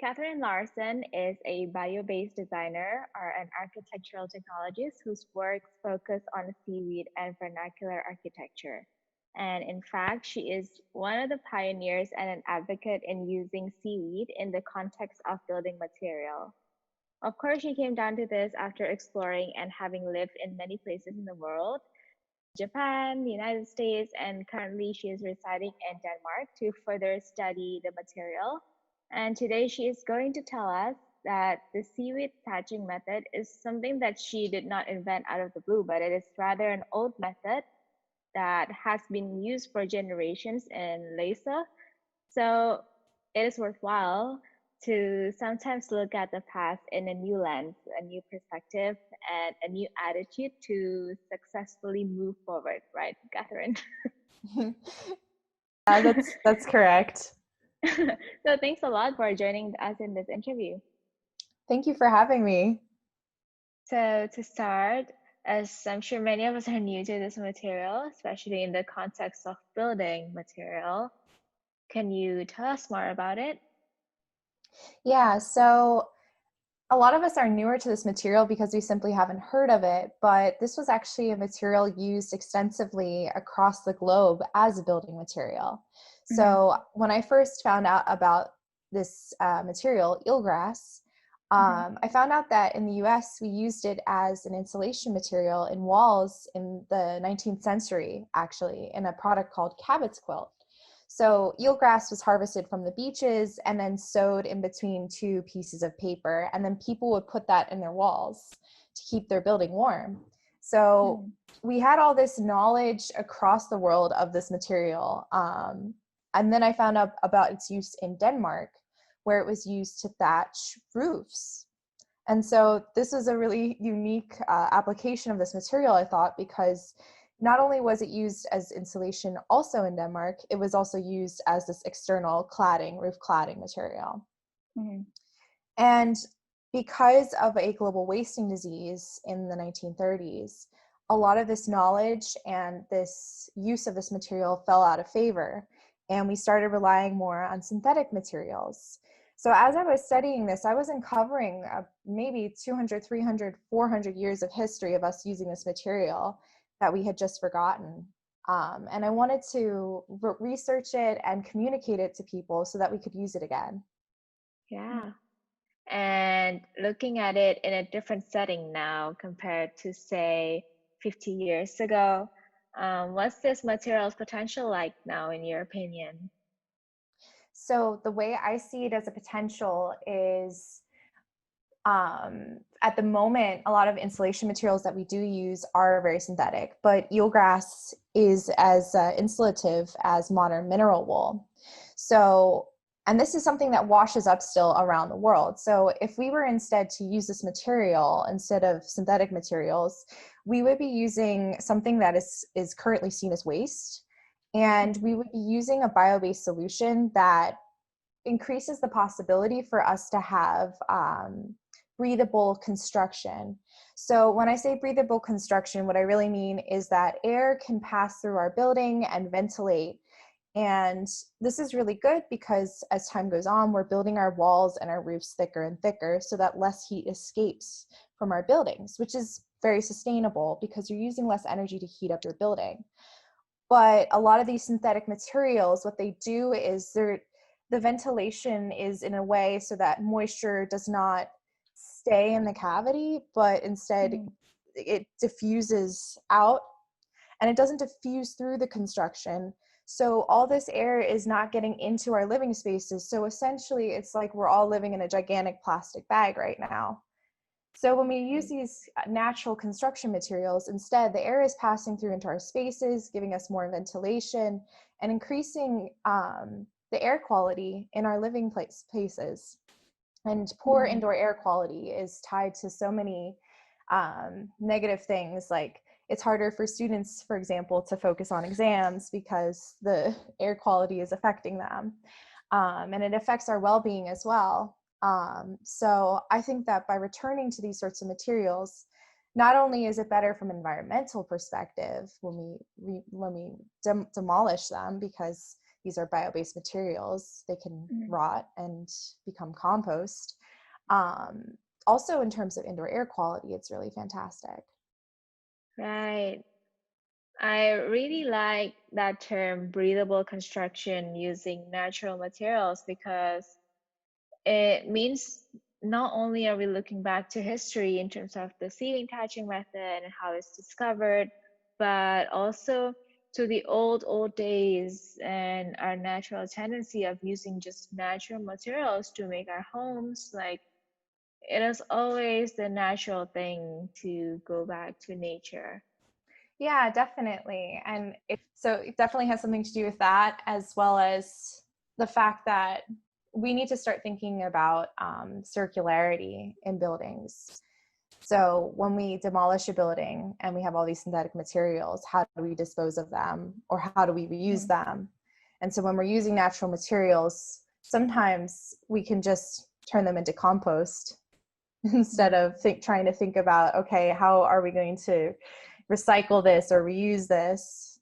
Kathryn Larsen is a bio-based designer or an architectural technologist whose works focus on seaweed and vernacular architecture. And in fact, she is one of the pioneers and an advocate in using seaweed in the context of building material. Of course, she came down to this after exploring and having lived in many places in the world, Japan, the United States, and currently she is residing in Denmark to further study the material. And today she is going to tell us that the seaweed thatching method is something that she did not invent out of the blue, but it is rather an old method that has been used for generations in Lhasa. So it is worthwhile to sometimes look at the past in a new lens, a new perspective, and a new attitude to successfully move forward, right, Kathryn? Yeah, that's correct. So thanks a lot for joining us in this interview. Thank you for having me. So to start, as I'm sure many of us are new to this material, especially in the context of building material, can you tell us more about it? Yeah, so a lot of us are newer to this material because we simply haven't heard of it, but this was actually a material used extensively across the globe as a building material. So when I first found out about this material, eelgrass, I found out that in the US, we used it as an insulation material in walls in the 19th century, actually, in a product called Cabot's quilt. So eelgrass was harvested from the beaches and then sewed in between two pieces of paper. And then people would put that in their walls to keep their building warm. So we had all this knowledge across the world of this material. And then I found out about its use in Denmark, where it was used to thatch roofs. And so this was a really unique application of this material, I thought, because not only was it used as insulation also in Denmark, it was also used as this external cladding, roof cladding material. And because of a global wasting disease in the 1930s, a lot of this knowledge and this use of this material fell out of favor, and we started relying more on synthetic materials. So as I was studying this, I was uncovering maybe 200, 300, 400 years of history of us using this material that we had just forgotten. And I wanted to research it and communicate it to people so that we could use it again. Yeah. And looking at it in a different setting now compared to, say, 50 years ago, what's this material's potential like now, in your opinion? So the way I see it as a potential is at the moment, a lot of insulation materials that we do use are very synthetic, but eelgrass is as insulative as modern mineral wool. So, and this is something that washes up still around the world. So if we were instead to use this material instead of synthetic materials, we would be using something that is currently seen as waste. And we would be using a bio-based solution that increases the possibility for us to have breathable construction. So when I say breathable construction, what I really mean is that air can pass through our building and ventilate. And this is really good because as time goes on, we're building our walls and our roofs thicker and thicker so that less heat escapes from our buildings, which is very sustainable because you're using less energy to heat up your building. But a lot of these synthetic materials, what they do is the ventilation is in a way so that moisture does not stay in the cavity, but instead it diffuses out, and it doesn't diffuse through the construction. So all this air is not getting into our living spaces. So essentially it's like we're all living in a gigantic plastic bag right now. So when we use these natural construction materials, instead the air is passing through into our spaces, giving us more ventilation and increasing the air quality in our living places. And poor indoor air quality is tied to so many negative things, like it's harder for students, for example, to focus on exams because the air quality is affecting them. And it affects our well-being as well. So I think that by returning to these sorts of materials, not only is it better from an environmental perspective when we demolish them, because these are bio-based materials. They can Mhm. rot and become compost. Also, in terms of indoor air quality, it's really fantastic. Right. I really like that term breathable construction using natural materials because it means not only are we looking back to history in terms of the seaweed thatching method and how it's discovered, but also to the old days and our natural tendency of using just natural materials to make our homes. Like it is always the natural thing to go back to nature. Yeah, definitely. And it definitely has something to do with that, as well as the fact that we need to start thinking about circularity in buildings. So when we demolish a building and we have all these synthetic materials, how do we dispose of them, or how do we reuse Mhm. them? And so when we're using natural materials, sometimes we can just turn them into compost instead Mhm. of trying to think about, okay, how are we going to recycle this or reuse this?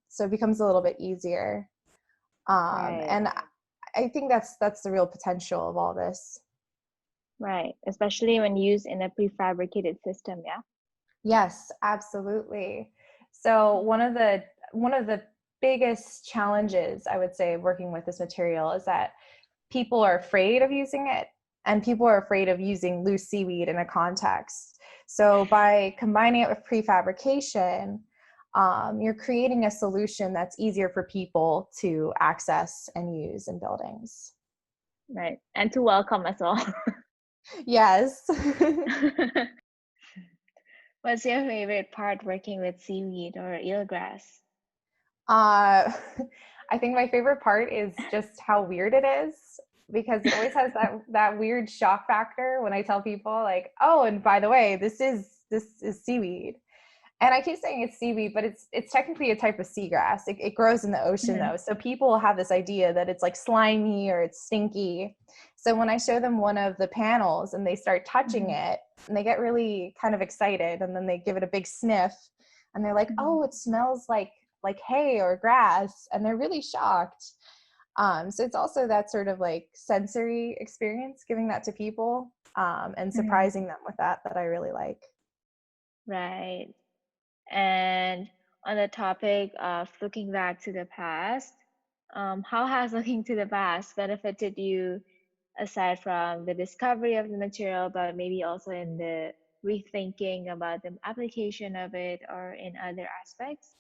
So it becomes a little bit easier. Right, And I think that's the real potential of all this. right. Especially when used in a prefabricated system, yeah. Yes, absolutely. So one of the biggest challenges I would say working with this material is that people are afraid of using it, and people are afraid of using loose seaweed in a context. So by combining it with prefabrication, you're creating a solution that's easier for people to access and use in buildings. Right. And to welcome us all. Yes. What's your favorite part working with seaweed or eelgrass? Uh, I think my favorite part is just how weird it is, because it always has that weird shock factor when I tell people like, oh, and by the way, this is seaweed. And I keep saying it's seaweed, but it's technically a type of seagrass. It grows in the ocean Mhm. though. So people have this idea that it's like slimy or it's stinky. So when I show them one of the panels and they start touching Mhm. it, and they get really kind of excited, and then they give it a big sniff and they're like, Mhm. "Oh, it smells like hay or grass." And they're really shocked. So it's also that sort of like sensory experience, giving that to people, and Mhm. surprising them with that I really like. Right. And on the topic of looking back to the past, how has looking to the past benefited you aside from the discovery of the material, but maybe also in the rethinking about the application of it or in other aspects?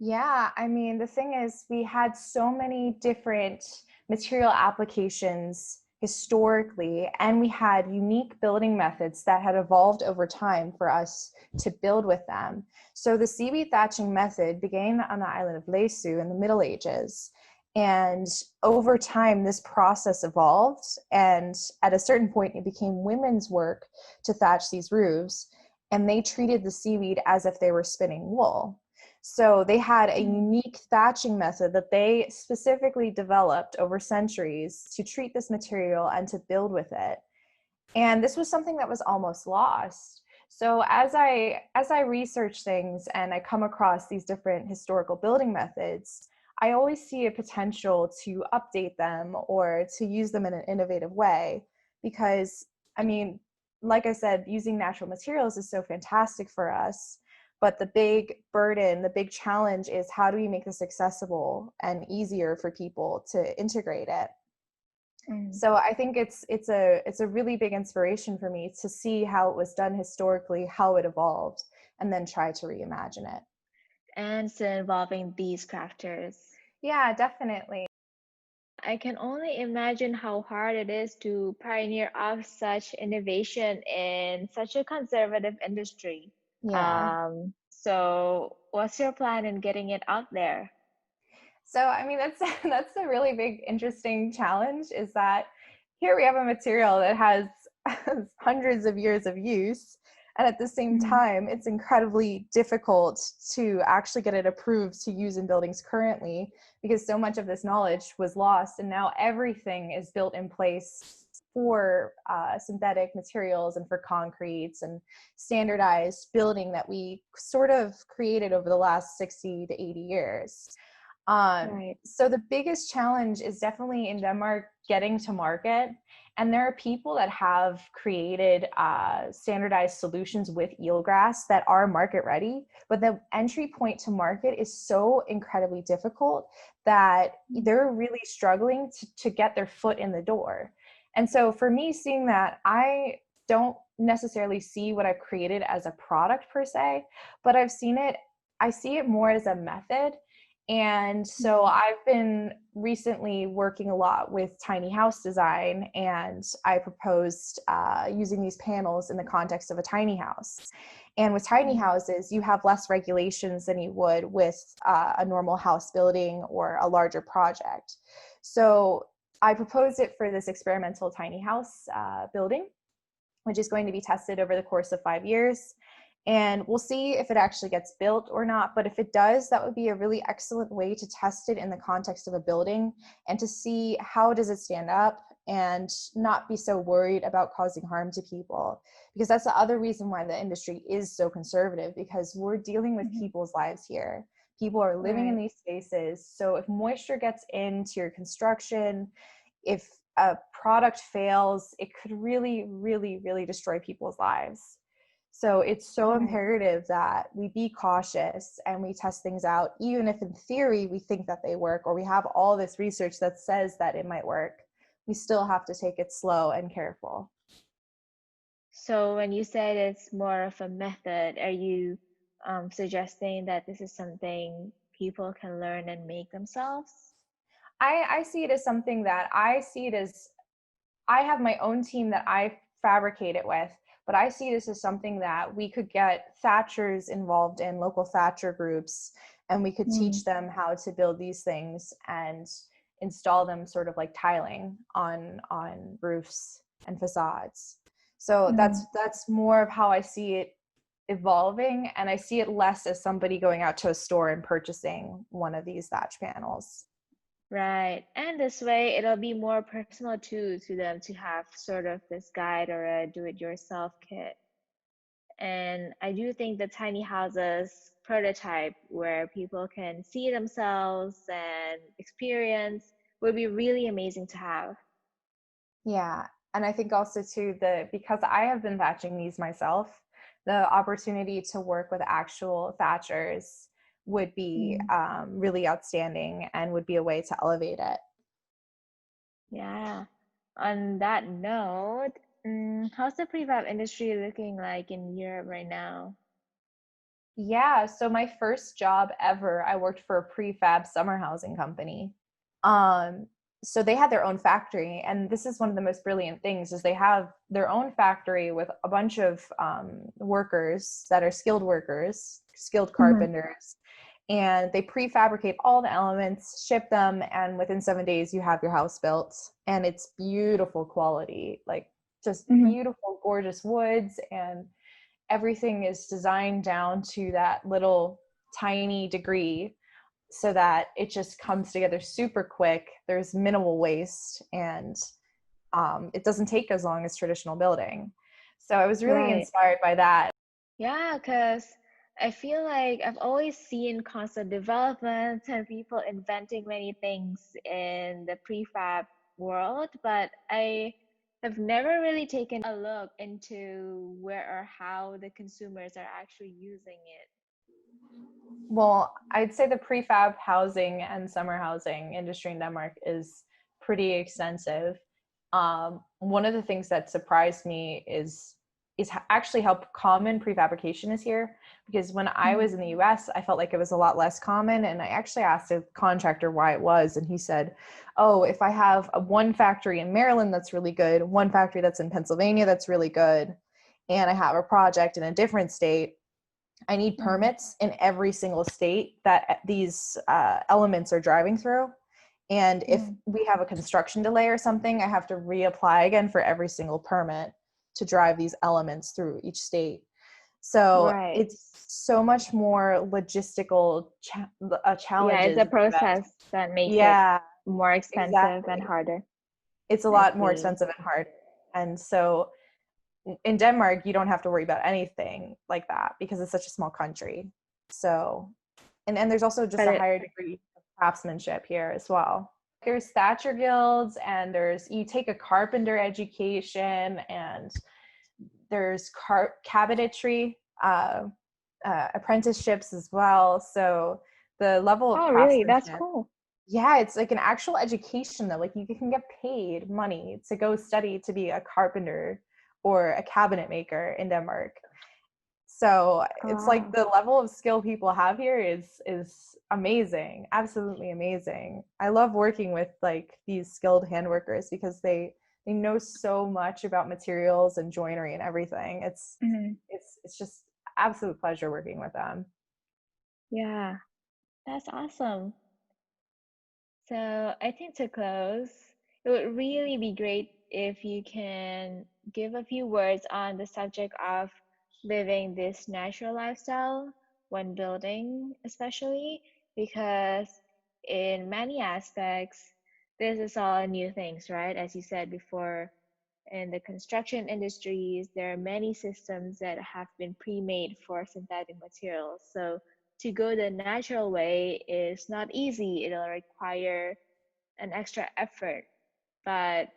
Yeah, I mean, the thing is, we had so many different material applications historically, and we had unique building methods that had evolved over time for us to build with them. So, the seaweed thatching method began on the island of Lesu in the Middle Ages. And over time, this process evolved. And at a certain point, it became women's work to thatch these roofs. And they treated the seaweed as if they were spinning wool. So they had a Mm. unique thatching method that they specifically developed over centuries to treat this material and to build with it. And this was something that was almost lost. So as I research things and I come across these different historical building methods, I always see a potential to update them or to use them in an innovative way, because I mean, like I said, using natural materials is so fantastic for us, but the big burden, the big challenge is, how do we make this accessible and easier for people to integrate it? Mm. So I think it's a really big inspiration for me to see how it was done historically, how it evolved, and then try to reimagine it. And still involving these crafters. Yeah, definitely. I can only imagine how hard it is to pioneer off such innovation in such a conservative industry. Yeah. So what's your plan in getting it out there? So I mean, that's that's a really big interesting challenge, is that here we have a material that has hundreds of years of use, and at the same Mhm. time it's incredibly difficult to actually get it approved to use in buildings currently, because so much of this knowledge was lost, and now everything is built in place for synthetic materials and for concretes and standardized building that we sort of created over the last 60 to 80 years. Right. So the biggest challenge is definitely in Denmark getting to market. And there are people that have created standardized solutions with eelgrass that are market ready, but the entry point to market is so incredibly difficult that they're really struggling to get their foot in the door. And so for me, seeing that, I don't necessarily see what I've created as a product per se, but I see it more as a method. And so I've been recently working a lot with tiny house design, and I proposed using these panels in the context of a tiny house. And with tiny houses, you have less regulations than you would with a normal house building or a larger project. So I proposed it for this experimental tiny house building, which is going to be tested over the course of 5 years. And we'll see if it actually gets built or not. But if it does, that would be a really excellent way to test it in the context of a building and to see how does it stand up and not be so worried about causing harm to people. Because that's the other reason why the industry is so conservative, because we're dealing with people's lives here. People are living in Right. these spaces. So if moisture gets into your construction, if a product fails, it could really, really, really destroy people's lives. So it's so Right. imperative that we be cautious and we test things out, even if in theory we think that they work or we have all this research that says that it might work. We still have to take it slow and careful. So when you said it's more of a method, are you suggesting that this is something people can learn and make themselves? I see it as something that I see it as I have my own team that I fabricate it with, but I see this as something that we could get thatchers involved in, local thatcher groups, and we could teach them how to build these things and install them sort of like tiling on roofs and facades. So that's more of how I see it evolving, and I see it less as somebody going out to a store and purchasing one of these thatch panels. Right. And this way it'll be more personal too to them to have sort of this guide or a do-it-yourself kit. And I do think the tiny houses prototype where people can see themselves and experience would be really amazing to have. Yeah. And I think also too the because I have been thatching these myself, the opportunity to work with actual thatchers would be Mm. really outstanding and would be a way to elevate it. Yeah. On that note, how's the prefab industry looking like in Europe right now? Yeah, so my first job ever, I worked for a prefab summer housing company. Um, so they had their own factory, and this is one of the most brilliant things is they have their own factory with a bunch of workers that are skilled workers, skilled Hmm. carpenters, and they prefabricate all the elements, ship them, and within 7 days you have your house built, and it's beautiful quality, like just Hmm. beautiful, gorgeous woods, and everything is designed down to that little tiny degree so that it just comes together super quick. There's minimal waste, and it doesn't take as long as traditional building. So I was really Right. inspired by that. Yeah, because I feel like I've always seen constant development and people inventing many things in the prefab world, but I have never really taken a look into where or how the consumers are actually using it. Well, I'd say the prefab housing and summer housing industry in Denmark is pretty extensive. One of the things that surprised me is actually how common prefabrication is here. Because when I Mhm. was in the U.S., I felt like it was a lot less common, and I actually asked a contractor why it was, and he said, "Oh, if I have one factory in Maryland that's really good, one factory that's in Pennsylvania that's really good, and I have a project in a different state." I need Mhm. permits in every single state that these elements are driving through. And if Mhm. we have a construction delay or something, I have to reapply again for every single permit to drive these elements through each state. So Right. it's so much more logistical Yeah, it's challenges a in the US. process that makes it Yeah, more expensive and exactly. harder. It's a I lot more see. expensive and hard. And so in Denmark, you don't have to worry about anything like that because it's such a small country. So, and there's also just But a it higher degree. craftsmanship here as well. There's thatcher guilds, and you take a carpenter education, and there's cabinetry apprenticeships as well. So the level of Oh, really? That's craftsmanship, cool. yeah, it's like an actual education though. Like you can get paid money to go study to be a carpenter or a cabinet maker in Denmark. So Oh, it's like wow. the level of skill people have here is amazing, absolutely amazing. I love working with like these skilled hand workers because they know so much about materials and joinery and everything. Hmm. It's just absolute pleasure working with them. Yeah, that's awesome. So I think to close, it would really be great if you can give a few words on the subject of living this natural lifestyle when building, especially because in many aspects, this is all new things, right? As you said before, in the construction industries, there are many systems that have been pre-made for synthetic materials. So to go the natural way is not easy. It'll require an extra effort, but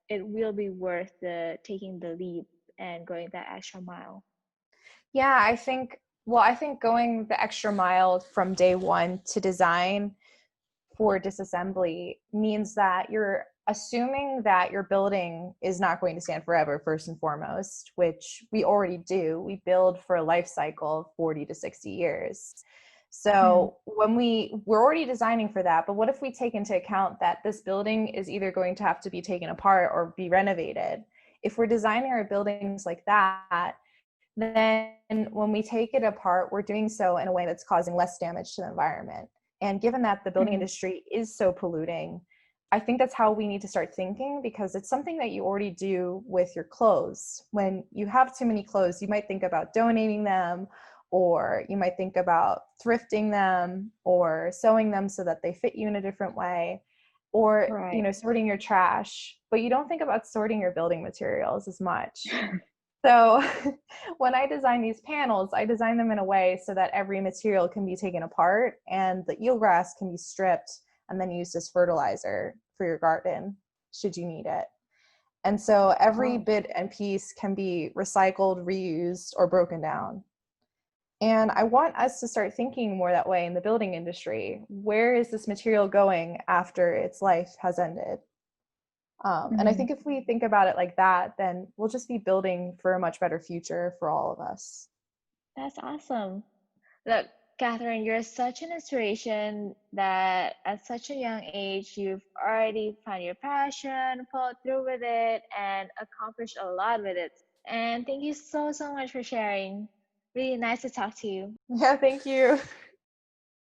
it will be worth the taking the leap and going that extra mile. Yeah, I think going the extra mile from day one to design for disassembly means that you're assuming that your building is not going to stand forever, first and foremost, which we already do. We build for a life cycle of 40 to 60 years. Mhm. So we're already designing for that, but what if we take into account that this building is either going to have to be taken apart or be renovated? If we're designing our buildings like that, then when we take it apart, we're doing so in a way that's causing less damage to the environment. And given that the building Mhm. industry is so polluting, I think that's how we need to start thinking, because it's something that you already do with your clothes. When you have too many clothes, you might think about donating them, or you might think about thrifting them or sewing them so that they fit you in a different way, or Right. sorting your trash, but you don't think about sorting your building materials as much. So when I design these panels, I design them in a way so that every material can be taken apart and the eelgrass can be stripped and then used as fertilizer for your garden should you need it. And so every Oh, bit and piece can be recycled, reused, or broken down. And I want us to start thinking more that way in the building industry. Where is this material going after its life has ended? And I mhm. think if we think about it like that, then we'll just be building for a much better future for all of us. That's awesome. Look, Catherine, you're such an inspiration that at such a young age, you've already found your passion, followed through with it, and accomplished a lot with it. And thank you so, so much for sharing. Really nice to talk to you. Yeah, thank you.